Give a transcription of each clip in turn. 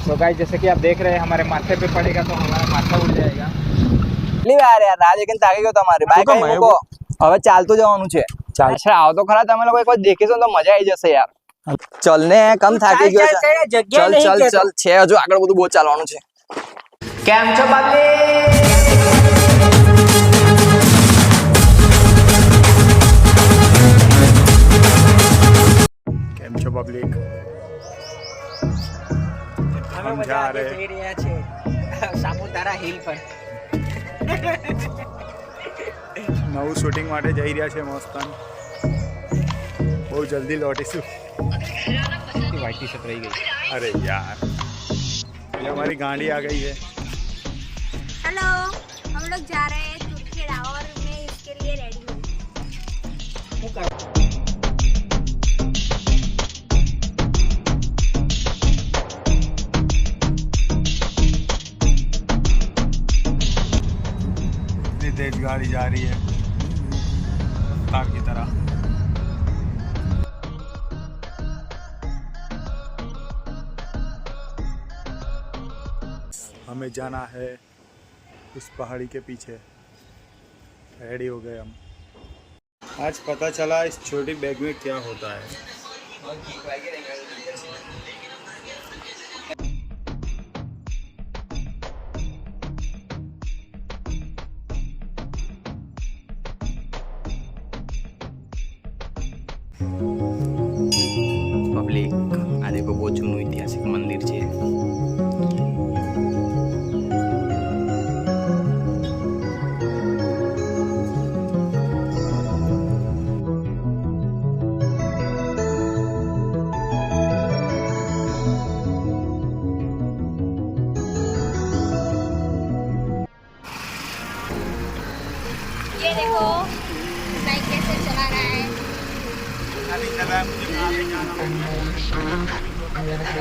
तो गाइस जैसे कि आप देख रहे हैं हमारे माथे पे पड़ेगा तो हमारा माथा उड़ जाएगा। કેટલી વાર યાર રાહ જોઈને તાકી ગયો તમારી બાઈક કઈ મૂકો હવે ચાલતું જવાનું છે ચાલ આવો તો ખરા તમે લોકો એકવાર દેખીશું તો મજા આવી જશે યાર ચલ ને કમ થાકી ગયો છે ચલ ચલ ચલ છે હજુ આગળ બધું બહુ ચાલવાનું છે કેમ છો બાપલી કેમ છો પબ્લિક हम जा रहे સાપુતારા હિલ પર નવું શૂટિંગ માટે જઈ રહ્યા છે મસ્તન બહુ જલ્દી લौटीશું व्हाइट टी शर्ट रह गई। अरे यार ये हमारी गाड़ी आ गई है। हेलो हम लोग जा रहे हैं तुर्खेड़ा और मैं इसके लिए रेडी हूँ। इतनी तेज गाड़ी जा रही है कार की तरह। हमें जाना है उस पहाड़ी के पीछे। रेडी हो गए हम। आज पता चला इस छोटी बैग में क्या होता है। પબ્લિક આ દેખો બહુ જૂનું ઐતિહાસિક મંદિર છે ये देखो बाइक कैसे चला रहा है।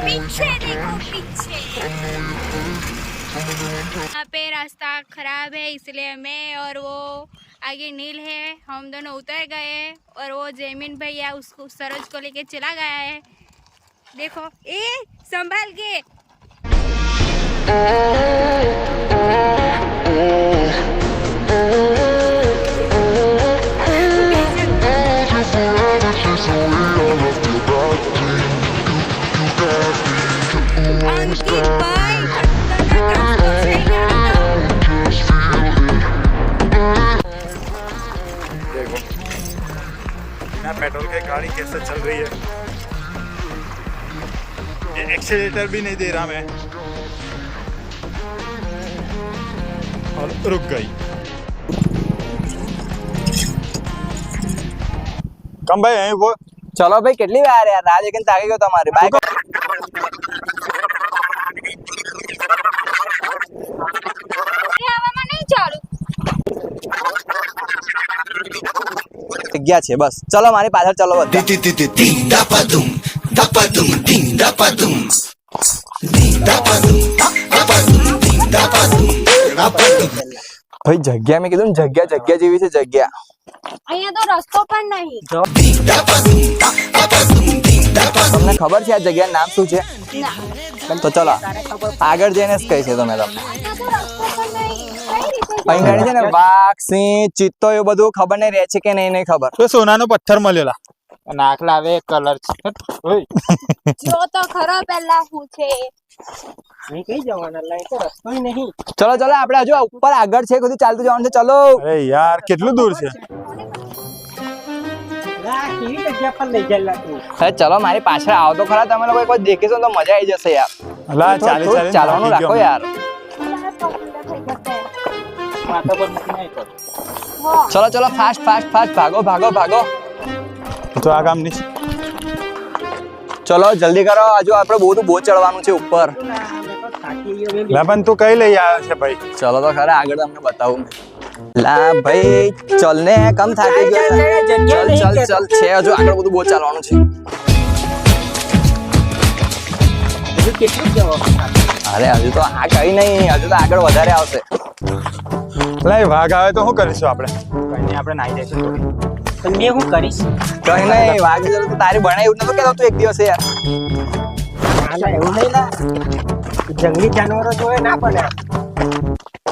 पीछे देखो पीछे। यहाँ पे रास्ता खराब है इसलिए मैं और वो आगे नील है हम दोनों उतर गए और वो जैमिन भैया उसको सरोज को लेके चला गया है। देखो ए संभाल के अंकित भाई देखो बिना पेट्रोल के गाड़ी कैसे चल रही है। ये एक्सीलेटर भी नहीं दे रहा मैं और रुक गई। कम भाई यहीं वो ચલો ભાઈ કેટલી વાર યાર રાહ જોઈને તાકી ગયો તમારી બાઈક હવામાં નહીં ચાલુ। જગ્યા છે બસ ચલો મારી પાછળ ચલો બધા ભાઈ જગ્યા મેં કીધું ને જગ્યા જગ્યા જેવી છે જગ્યા અહીંયા તો રસ્તો પણ નહીં। તમને ખબર છે આ જગ્યાનું નામ શું છે તો ચલો આગળ જઈને જ કહીશ તમે તમને અહીંયા તો રસ્તો પણ નહીં। કઈ રીતે અહીં ગાડી છે ને વાઘ સિંહ ચિત્તો એવું બધું ખબર નહીં રહે છે કે નહીં ખબર तो सोनाનો પથ્થર મળેલા नाकला वे कलर જો તો ખરો પહેલા શું છે। नहीं कहीं जवाना लाइन तो रास्ता ही नहीं। ચલો ચલો આપણે હજુ ઉપર આગળ છે બધું ચાલતું જવાનું છે ચલો अरे यार કેટલું દૂર છે। केवी जगह पर ले चला तू। અરે ચલો મારી પાછળ આવો તો ખરા તમે લોકો એકવાર દેખીશું તો મજા આવી જશે યાર અલા ચાલે ચાલે ચાલવાનું રાખો યાર माथा पर नहीं कर। ચલો ચલો ફાસ્ટ ફાસ્ટ ફાસ્ટ ભાગો ભાગો ભાગો તો આ કામ નહીં ચલો જલ્દી કરો હજુ આપણે બહુ ચડવાનું છે ઉપર લા પણ તું કઈ લઈ આવ્યો છે ભાઈ। ચલો તો ખરા આગળ તમને બતાવું લા ભાઈ ચલ ને કમ થાકી ગયો ચલ ચલ ચલ છે હજુ આગળ બધું બહુ ચાલવાનું છે અરે હજુ તો આ કઈ નહીં હજુ તો આગળ વધારે આવશે લા વાઘ આવે તો શું કરીશું આપણે। कहीं नहीं આપણે નાઈ જઈશું પણ મેં શું કરીશ કઈ નહીં વાઘ તારી બનાવી એવું નતું કેતો તું એક દિવસ યાર હાલા એવું નહીં ના જંગલી જાનવરો જોવે ના પડે.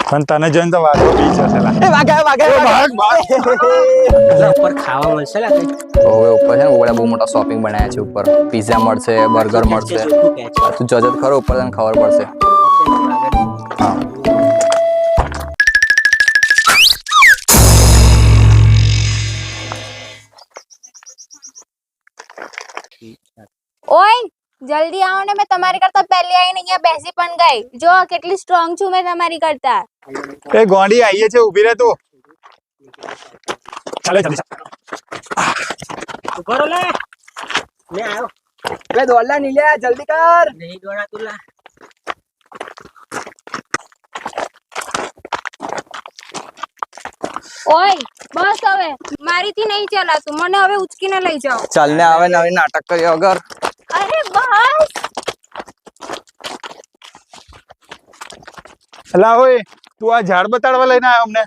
પણ તને જોઈને તો વાઘો બી છે પેલા. એ ભાગ ઉપર ખાવા મળશે લા કઈ. હવે ઉપર છે ને ઓલા બહુ મોટા શોપિંગ બનાવ્યા છે ઉપર પિઝા મળશે બર્ગર મળશે તું જજત ખરો ઉપર તને ખબર પડશે હા ઓય જલ્દી આવો ને, મેં તમારી કરતા પહેલી આવીને અહીંયા બેસી પણ ગઈ. જો કેટલી સ્ટ્રોંગ છું મેં તમારી કરતા. એ ગોંડી આવીએ છે ઊભી રહે તું. ચાલે જલ્દી. ઉભો રહો લે. લે આવો. બે દોડલા નીલ્યા જલ્દી કર નહીં દોડા તું લા. ઓય બસ હવે મારીથી નહીં ચલાતું, મને હવે ઉચકીને લઈ જાઓ. ચાલ ને આવે નવી નાટક કર્યો વગર અરે બસ. અલા ઓય તું આ ઝાડ બતાડવા લઈને આવ્યો અમને.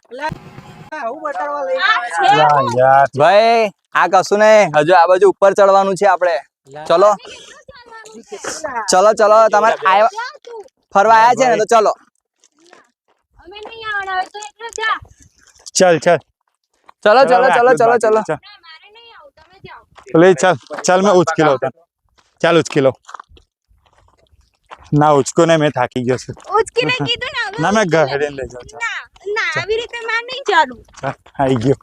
આવું બતાડવા લઈ આ છે લા યાર ભાઈ આ કશું નહીં હજુ આ બાજુ ઉપર ચડવાનું છે આપણે ચલો ચલો ચલો તમારે ફરવા આયા છે ને તો ચલો અમે નહીં આવવાના, હવે તું એકલો જા. ચાલ ચાલ ચલો ચલો ચલો ચલો ચલો ના મારે નહીં આવું, તમે જાઓ. લે ચાલ ચાલ મેં ઉચકી લઉં તને. ચાલ ઉચકી લઉં. ના ઉચકો ને મેં થાકી ગયો છું. ઉચકીને કીધું ને હવે. ના મેં ઘરે લઈ જાઉં. ચાલ ના ના આવી રીતે માર નહીં ચાલુ. ચાલ આવી ગયો.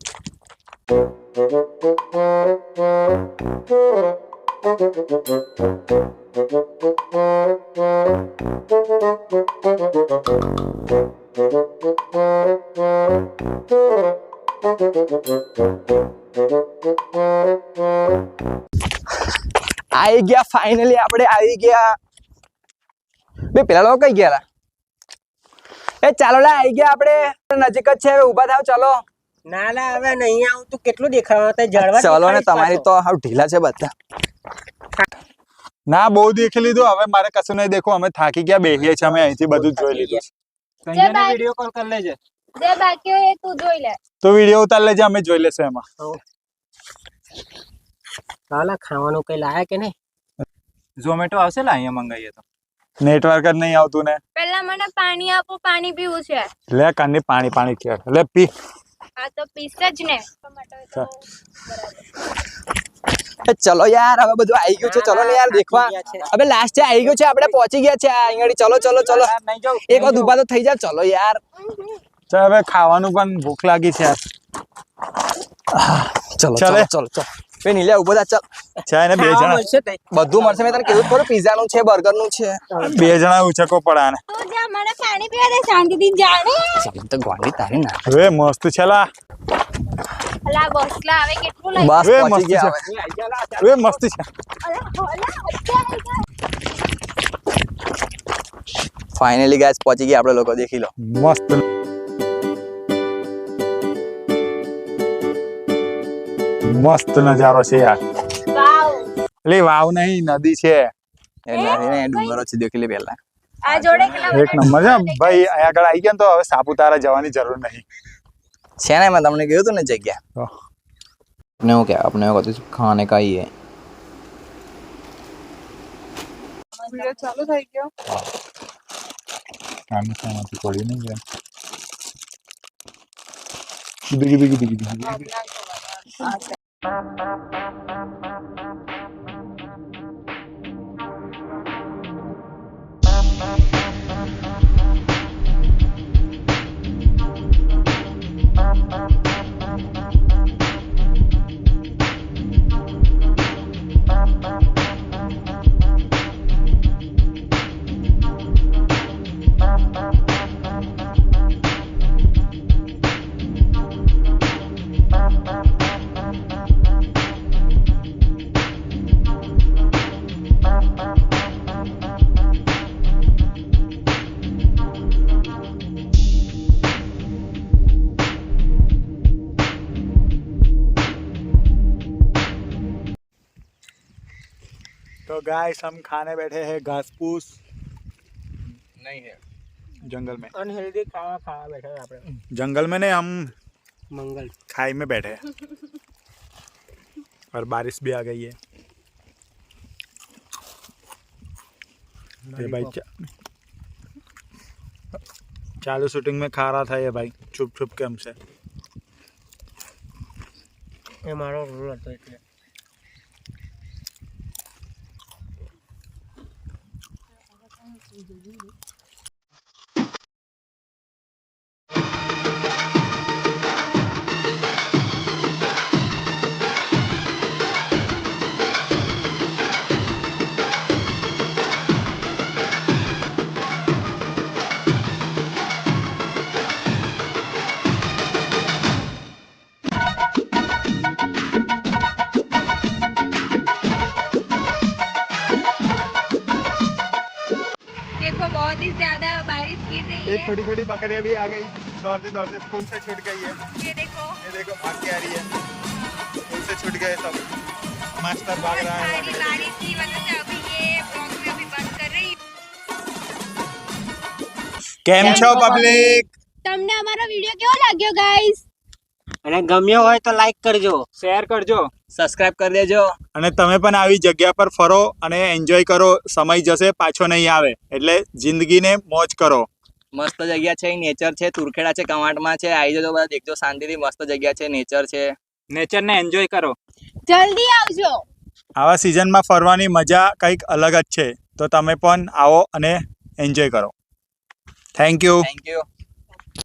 આવી ગયા ફાઇનલી આપણે આવી ગયા બે પેલા લોકો કઈ ગયા એ ચાલો લા આવી ગયા આપણે નજીક જ છે હવે ઊભા થાવ ચાલો ના લા હવે નહીં આવું તું કેટલું દેખાવા તે જળવા ચલો ને તમારી તો હાવ ઢીલા છે બધા ના બહુ દેખી લીધું હવે મારે કશું નહીં દેખું અમે થાકી ગયા બેહીએ છીએ અમે અહીંથી બધું જ જોઈ લીધું છે. વિડીયો કોલ કરી લેજે. જે બાકી હોય એ તું જોઈ લે. તો વિડીયો ઉતાર લેજે અમે જોઈ લેશું એમાં. હાલા ખાવાનું કઈ લાયા કે નહીં? ઝોમેટો આવશે લા અહીંયા મંગાવીએ તો. નેટવર્ક જ નહીં આવતું ને. પહેલા મને પાણી આપો, પાણી પીવું છે. લે કાનની પાણી પાણી કે લે પી. આ તો પીસ જ ને. ચલો યાર હવે બધું આવી ગયું છે ચલો ને યાર દેખવા હવે લાસ્ટ છે આવી ગયું છે આપણે પહોંચી ગયા છે અહીંયા ચલો ચલો ચલો એક વાર ઊભા તો થઈ જા ચલો યાર ચાલ હવે ખાવાનું પણ ભૂખ લાગી છે યાર. ચલો ચાલે. ચલો ચલો બે નીલ્યા ઉભો થા ચાલ ચા ને બે ખાવા જણા મળશે તઈ. બધું મળશે મેં તને કીધું ખરું પિઝા નું છે બર્ગર નું છે બે જણા ઉચકો પડા ને. તું જા, મને પાણી પીવા દે શાંતિથી જાણે. ચાલ તો ગોંડી તારી ના હવે મસ્ત છે લા. અલા બસલા હવે કેટલું લઈ. બસ હવે પહોંચી મસ્ત ગયા છે. હવે મસ્ત છે. અલા હોલા અત્યારે લઈ જા. ફાઇનલી ગાઈસ પહોંચી ગયા આપણે લોકો દેખી લો મસ્ત મસ્ત નજારો છે યાર. વાવ. એટલે વાવ નહીં નદી છે. એ ડુંગરો છે દેખી લે પહેલા આ જોડે કેટલા એક નંબર છે ભાઈ. અહીંયા આગળ આવી ગયા ને તો હવે સાપુતારા જવાની જરૂર નહીં. છે ને મેં તમને કહ્યું હતું ને જગ્યા તો अपने को क्या अपने को तो सिर्फ खाने का ही है वीडियो चालू થઈ ગયો આનું સામાંથી પડી નહીં ગયા. બીગી બીગી બીગી બીગી. तो गाइस हम खाने बैठे हैं घास फूस नहीं है जंगल में. અનહેલ્ધી ખાવા ખાવા બેઠા આપણે जंगल में नहीं हम મંગલ खाई में बैठे हैं. और बारिश भी आ गई है. ये भाई चालू शूटिंग में खा रहा था ये भाई छुप छुप के हमसे। એ મારો રોલ હતો એટલે देखो बहुत ही ज्यादा बारिश गिर रही है। छोटी छोटी बकरियां भी आ गई, दौड़ते स्कूल से छूट गई है। ये देखो भाग के आ रही है, स्कूल से छूट गए सब। मास्टर भाग रहा है। सारी बारिश की वजह से अभी ये ब्लॉग में अभी बंद कर रही हूँ। કેમ છો પબ્લિક? તમને અમારો વિડિયો કેવો લાગ્યો ગાઈસ? અને ગમ્યો હોય તો લાઈક કરજો, શેર કરજો, સબસ્ક્રાઇબ કરી દેજો અને તમે પણ આવી જગ્યા પર ફરો અને એન્જોય કરો. સમય જશે પાછો નહીં આવે, એટલે જિંદગીને મોજ કરો. મસ્ત જગ્યા છે, નેચર છે, તુરખેડા છે, કવાંટમાં છે, આવી જજો બધા દેખજો શાંતિથી. મસ્ત જગ્યા છે, નેચર છે. નેચરને એન્જોય કરો. જલ્દી આવજો. આવા સિઝનમાં ફરવાની મજા કંઈક અલગ જ છે, તો તમે પણ આવો અને એન્જોય કરો. Thank you. Thank you.